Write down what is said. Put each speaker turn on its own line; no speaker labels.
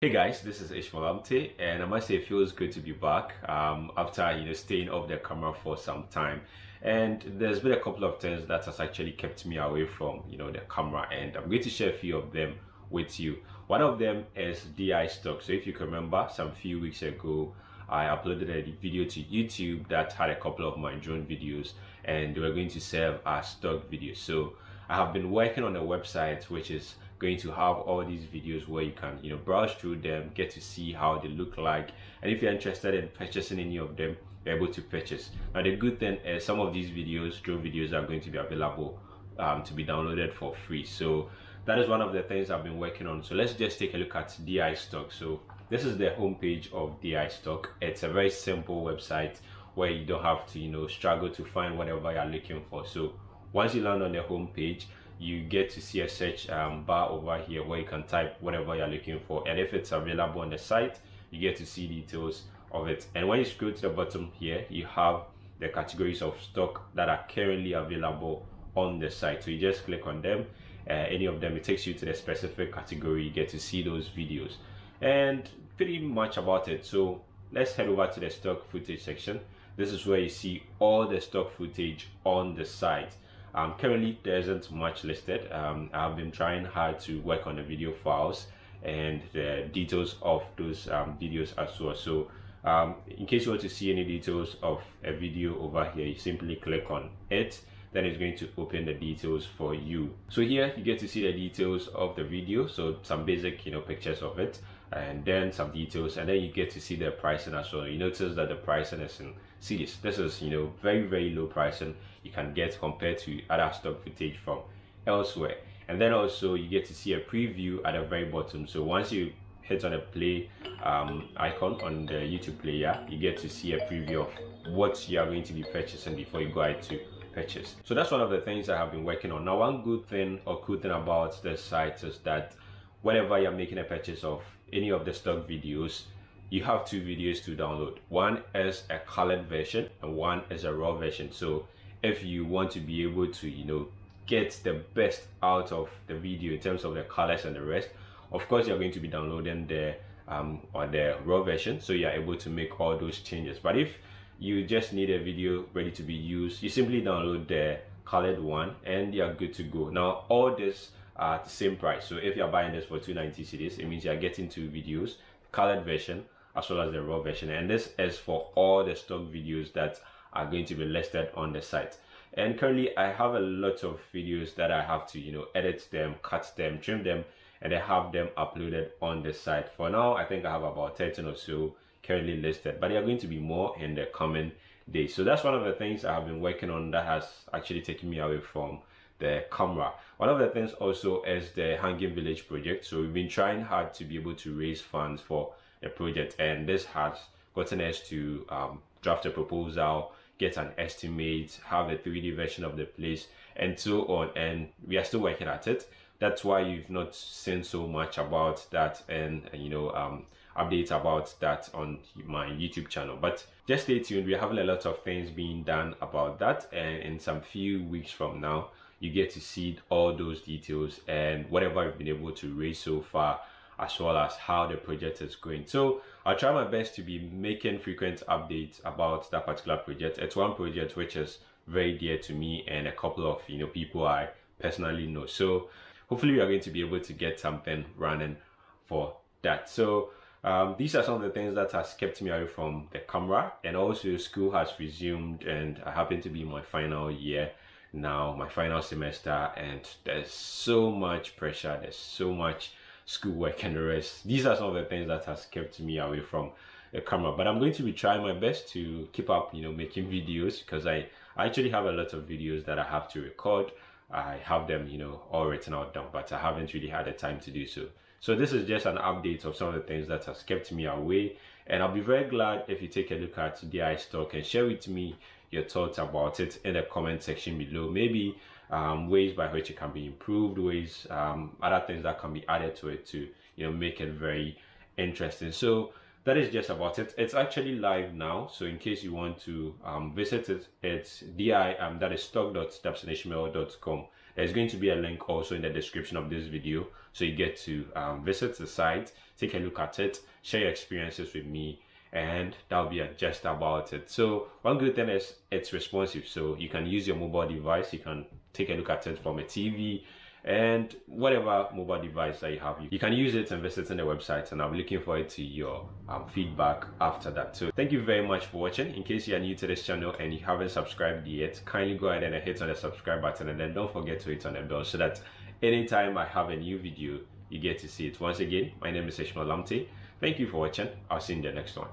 Hey guys, this is Lamptey, and I must say it feels good to be back after staying off the camera for some time. And there's been a couple of things that has actually kept me away from the camera, and I'm going to share a few of them with you. One of them is di.Stock. So if you can remember, some few weeks ago I uploaded a video to YouTube that had a couple of my drone videos, and they were going to serve as stock videos. So I have been working on a website which is going to have all these videos where you can browse through them, get to see how they look like, and if you're interested in purchasing any of them, you're able to purchase. Now the good thing is some of these videos, drone videos, are going to be available to be downloaded for free. So that is one of the things I've been working on. So let's just take a look at di.Stock. So this is the homepage of di.Stock. It's a very simple website where you don't have to struggle to find whatever you're looking for. So once you land on the homepage, you get to see a search bar over here where you can type whatever you're looking for, and if it's available on the site, you get to see details of it. And when you scroll to the bottom here, you have the categories of stock that are currently available on the site. So you just click on them, any of them, it takes you to the specific category. You get to see those videos, and pretty much about it. So let's head over to the stock footage section. This is where you see all the stock footage on the site. Currently there isn't much listed. I've been trying hard to work on the video files and the details of those videos as well. So in case you want to see any details of a video over here, you simply click on it, then it's going to open the details for you. So here you get to see the details of the video, so some basic pictures of it, and then some details, and then you get to see the pricing as well. You notice that the pricing is in cedis. This is very low pricing you can get compared to other stock footage from elsewhere. And then also you get to see a preview at the very bottom. So once you hit on the play icon on the YouTube player, you get to see a preview of what you are going to be purchasing before you go ahead to purchase. So that's one of the things I have been working on. Now one good thing or cool thing about this site is that whenever you're making a purchase of any of the stock videos, you have two videos to download. One is a colored version and one is a raw version. So if you want to be able to get the best out of the video in terms of the colors and the rest, of course you're going to be downloading the or the raw version, so you're able to make all those changes. But if you just need a video ready to be used, you simply download the colored one and you're good to go. Now all this at the same price. So if you're buying this for 290 cedis, it means you're getting two videos, colored version as well as the raw version, and this is for all the stock videos that are going to be listed on the site. And currently I have a lot of videos that I have to edit them, cut them, trim them, and I have them uploaded on the site. For now I think I have about 13 or so currently listed, but there are going to be more in the coming days. So that's one of the things I have been working on that has actually taken me away from the camera. One of the things also is the Hanging Village project. So we've been trying hard to be able to raise funds for a project, and this has gotten us to draft a proposal, get an estimate, have a 3D version of the place, and so on, and we are still working at it. That's why you've not seen so much about that and updates about that on my YouTube channel. But just stay tuned, we're having a lot of things being done about that, and in some few weeks from now you get to see all those details and whatever I've been able to raise so far, as well as how the project is going. So I'll try my best to be making frequent updates about that particular project. It's one project which is very dear to me and a couple of people I personally know. So hopefully we are going to be able to get something running for that. So these are some of the things that has kept me away from the camera. And also school has resumed, and I happen to be in my final year now, my final semester, and there's so much pressure, there's so much schoolwork and the rest. These are some of the things that has kept me away from the camera, but I'm going to be trying my best to keep up making videos, because I actually have a lot of videos that I have to record. I have them all written out down, but I haven't really had the time to do so. So this is just an update of some of the things that has kept me away, and I'll be very glad if you take a look at di.Stock and share with me your thoughts about it in the comment section below. Maybe ways by which it can be improved, ways other things that can be added to it to make it very interesting. So that is just about it. It's actually live now, so in case you want to visit it, it's that is stock.dapsonishmeal.com. There's going to be a link also in the description of this video, so you get to visit the site, take a look at it, share your experiences with me, and that'll be just about it. So one good thing is it's responsive, so you can use your mobile device, you can take a look at it from a TV, and whatever mobile device that you have, you can use it and visit on the website, and I'm looking forward to your feedback after that. So thank you very much for watching. In case you are new to this channel and you haven't subscribed yet, kindly go ahead and hit on the subscribe button, and then don't forget to hit on the bell so that anytime I have a new video, you get to see it. Once again, my name is Ishmeal Lamptey. Thank you for watching. I'll see you in the next one.